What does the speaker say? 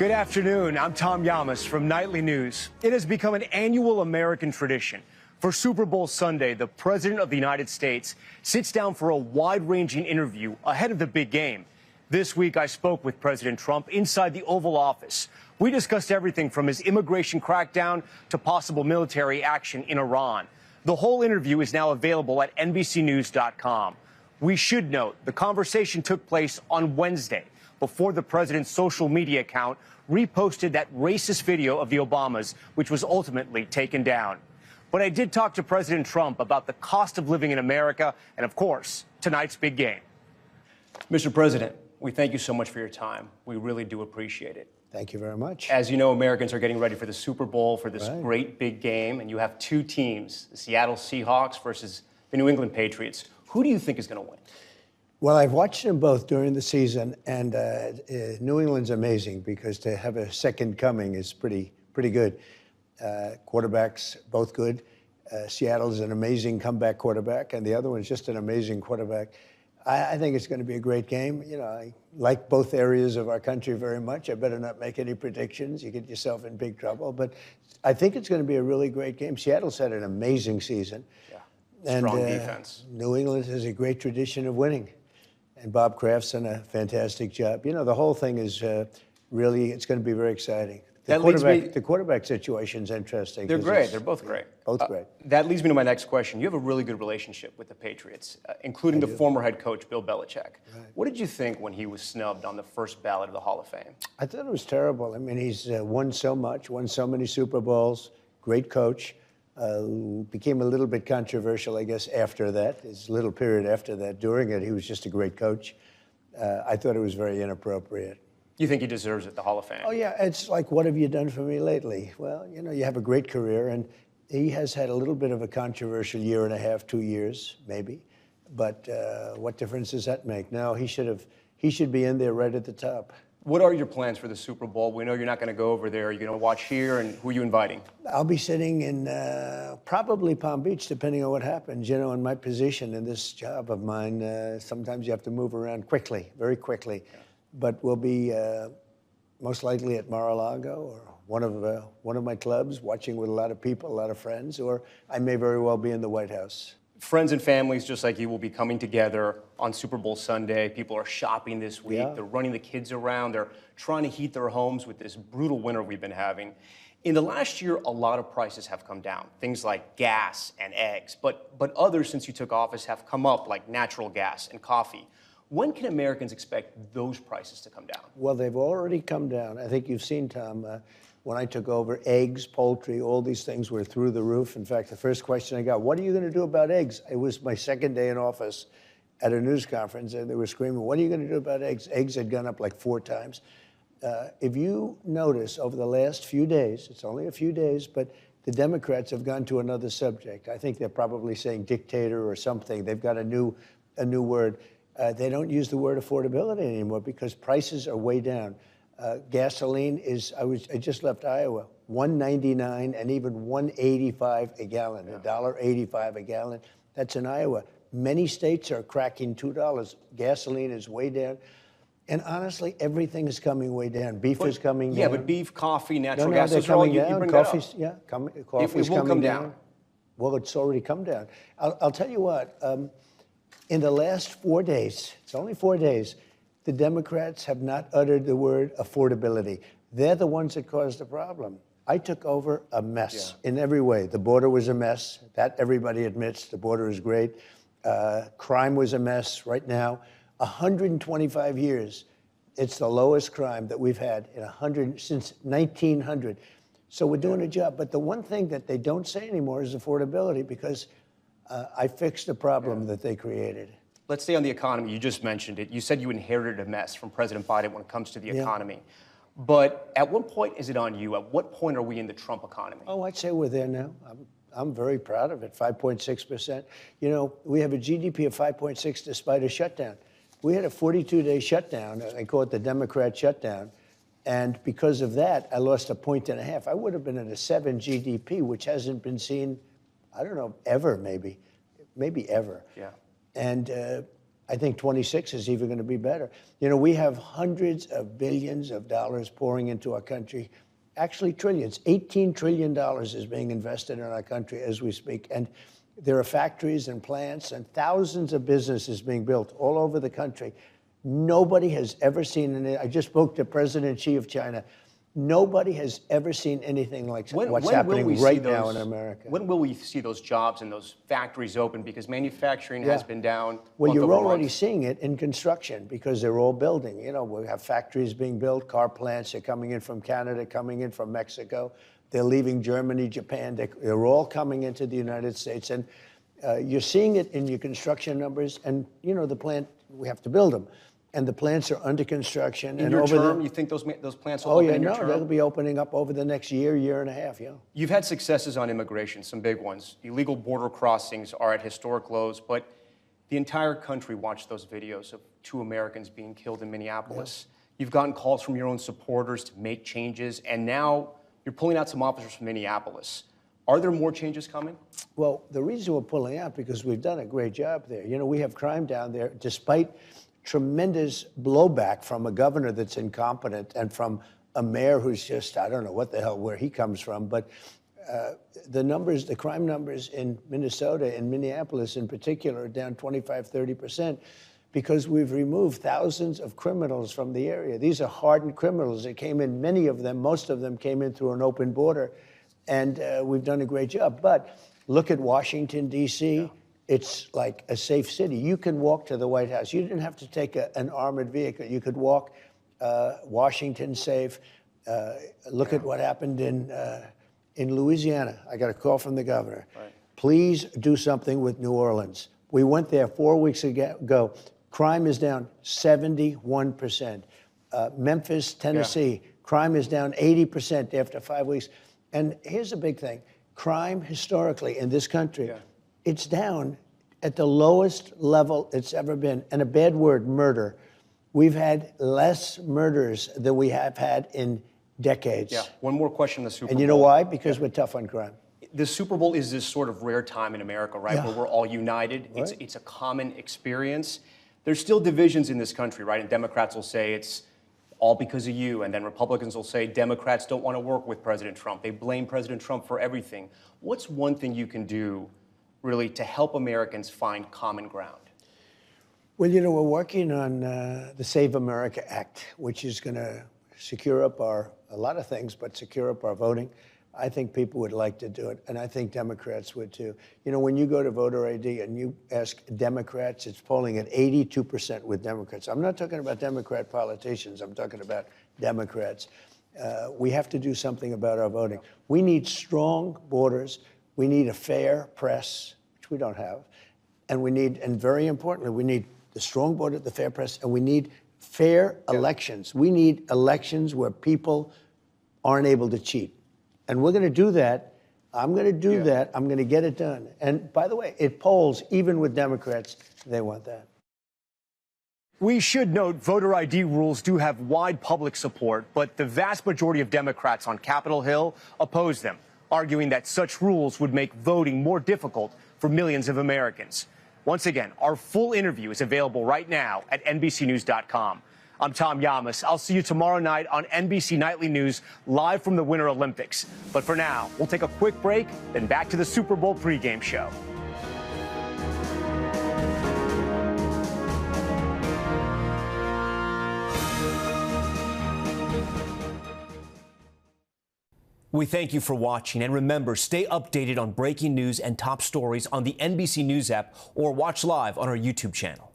Good afternoon. I'm Tom Llamas from Nightly News. It has become an annual American tradition. For Super Bowl Sunday, the President of the United States sits down for a wide-ranging interview ahead of the big game. This week, I spoke with President Trump inside the Oval Office. We discussed everything from his immigration crackdown to possible military action in Iran. The whole interview is now available at NBCNews.com. We should note the conversation took place on Wednesday, before the president's social media account reposted that racist video of the Obamas, which was ultimately taken down. But I did talk to President Trump about the cost of living in America and, of course, tonight's big game. Mr. President, we thank you so much for your time. We really do appreciate it. Thank you very much. As you know, Americans are getting ready for the Super Bowl, for this great big game, and you have two teams, the Seattle Seahawks versus the New England Patriots. Who do you think is going to win? Well, I've watched them both during the season, and New England's amazing because to have a second coming is pretty good. Quarterbacks, both good. Seattle's an amazing comeback quarterback, and the other one's just an amazing quarterback. I think it's going to be a great game. You know, I like both areas of our country very much. I better not make any predictions. You get yourself in big trouble. But I think it's going to be a really great game. Seattle's had an amazing season. Yeah, strong defense. New England has a great tradition of winning. And Bob Kraft's done a fantastic job. You know, the whole thing is really, it's going to be very exciting. The quarterback situation's interesting. They're great. They're both great. Both great. That leads me to my next question. You have a really good relationship with the Patriots, including the former head coach, Bill Belichick. Right. What did you think when he was snubbed on the first ballot of the Hall of Fame? I thought it was terrible. I mean, he's won so much, won so many Super Bowls, great coach. Became a little bit controversial, I guess, after that. His little period after that. During it, he was just a great coach. I thought it was very inappropriate. You think he deserves it, the Hall of Fame? Oh, yeah. It's like, what have you done for me lately? Well, you know, you have a great career, and he has had a little bit of a controversial year and a half, 2 years, maybe. But what difference does that make? No, he should be in there right at the top. What are your plans for the Super Bowl? We know you're not going to go over there. Are you going to watch here, and who are you inviting? I'll be sitting in probably Palm Beach, depending on what happens. You know, in my position in this job of mine, sometimes you have to move around quickly, very quickly. Yeah. But we'll be most likely at Mar-a-Lago or one of my clubs, watching with a lot of people, a lot of friends, or I may very well be in the White House. Friends and families just like you will be coming together on Super Bowl Sunday. People are shopping this week. Yeah. They're running the kids around. They're trying to heat their homes with this brutal winter we've been having. In the last year, a lot of prices have come down, things like gas and eggs, but others since you took office have come up, like natural gas and coffee. When can Americans expect those prices to come down? Well, they've already come down. I think you've seen, Tom, when I took over, eggs, poultry, all these things were through the roof. In fact, the first question I got, what are you going to do about eggs? It was my second day in office at a news conference, and they were screaming, what are you going to do about eggs? Eggs had gone up like 4 times. If you notice, over the last few days, it's only a few days, but the Democrats have gone to another subject. I think they're probably saying dictator or something. They've got a new word. They don't use the word affordability anymore because prices are way down. Gasoline is, I just left Iowa, $1.99 and even $1.85 a gallon, $1.85 a gallon. That's in Iowa. Many states are cracking $2. Gasoline is way down. And honestly, everything is coming way down. Beef is coming down. Yeah, but beef, coffee, natural gas, they're coming down. You bring Coffee's, that up. Yeah, coffee's it will come down. Well, it's already come down. I'll tell you what. In the last 4 days, it's only 4 days, the Democrats have not uttered the word affordability. They're the ones that caused the problem. I took over a mess in every way. The border was a mess. That everybody admits. The border is great. Crime was a mess right now. 125 years. It's the lowest crime that we've had since 1900. So we're doing a job. But the one thing that they don't say anymore is affordability because I fixed the problem that they created. Let's stay on the economy. You just mentioned it. You said you inherited a mess from President Biden when it comes to the economy. But at what point is it on you? At what point are we in the Trump economy? Oh, I'd say we're there now. I'm very proud of it, 5.6%. You know, we have a GDP of 5.6 despite a shutdown. We had a 42-day shutdown. I call it the Democrat shutdown. And because of that, I lost 1.5 points. I would have been at a 7 GDP, which hasn't been seen, I don't know, ever maybe ever. Yeah. And I think 26 is even going to be better. You know, we have hundreds of billions of dollars pouring into our country, actually trillions. $18 trillion is being invested in our country as we speak. And there are factories and plants and thousands of businesses being built all over the country. Nobody has ever seen it. I just spoke to President Xi of China. Nobody has ever seen anything like what's happening right now in America. When will we see those jobs and those factories open? Because manufacturing has been down. Well, you're already seeing it in construction because they're all building. You know, we have factories being built, car plants are coming in from Canada, coming in from Mexico. They're leaving Germany, Japan. They're all coming into the United States. And you're seeing it in your construction numbers. And, you know, the plant, we have to build them. And the plants are under construction. In your term, you think those plants will open in your term? They'll be opening up over the next year and a half, yeah. You've had successes on immigration, some big ones. Illegal border crossings are at historic lows, but the entire country watched those videos of 2 Americans being killed in Minneapolis. Yes. You've gotten calls from your own supporters to make changes, and now you're pulling out some officers from Minneapolis. Are there more changes coming? Well, the reason we're pulling out, because we've done a great job there. You know, we have crime down there, despite tremendous blowback from a governor that's incompetent and from a mayor who's just, I don't know what the hell, where he comes from. But the crime numbers in Minnesota and Minneapolis in particular are down 25, 30% because we've removed thousands of criminals from the area. These are hardened criminals that came in, many of them, most of them came in through an open border. And we've done a great job. But look at Washington, D.C. Yeah. It's like a safe city. You can walk to the White House. You didn't have to take an armored vehicle. You could walk. Washington safe. Look at what happened in Louisiana. I got a call from the governor. Right. Please do something with New Orleans. We went there 4 weeks ago. Crime is down 71%. Memphis, Tennessee, crime is down 80% after 5 weeks. And here's a big thing. Crime historically in this country, it's down at the lowest level it's ever been. And a bad word, murder. We've had less murders than we have had in decades. Yeah. One more question on the Super Bowl. And you know why? Because we're tough on crime. The Super Bowl is this sort of rare time in America, right? Yeah. Where we're all united. Right. It's a common experience. There's still divisions in this country, right? And Democrats will say it's all because of you. And then Republicans will say Democrats don't want to work with President Trump. They blame President Trump for everything. What's one thing you can do really to help Americans find common ground? Well, you know, we're working on the Save America Act, which is going to secure up a lot of things, but secure up our voting. I think people would like to do it, and I think Democrats would too. You know, when you go to voter ID and you ask Democrats, it's polling at 82% with Democrats. I'm not talking about Democrat politicians. I'm talking about Democrats. We have to do something about our voting. We need strong borders. We need a fair press, which we don't have. And very importantly, we need the strong border, the fair press, and we need fair elections. We need elections where people aren't able to cheat. And we're going to do that. I'm going to do that. I'm going to get it done. And by the way, it polls, even with Democrats, they want that. We should note voter ID rules do have wide public support, but the vast majority of Democrats on Capitol Hill oppose them, arguing that such rules would make voting more difficult for millions of Americans. Once again, our full interview is available right now at NBCNews.com. I'm Tom Llamas. I'll see you tomorrow night on NBC Nightly News, live from the Winter Olympics. But for now, we'll take a quick break, then back to the Super Bowl pregame show. We thank you for watching, and remember, stay updated on breaking news and top stories on the NBC News app or watch live on our YouTube channel.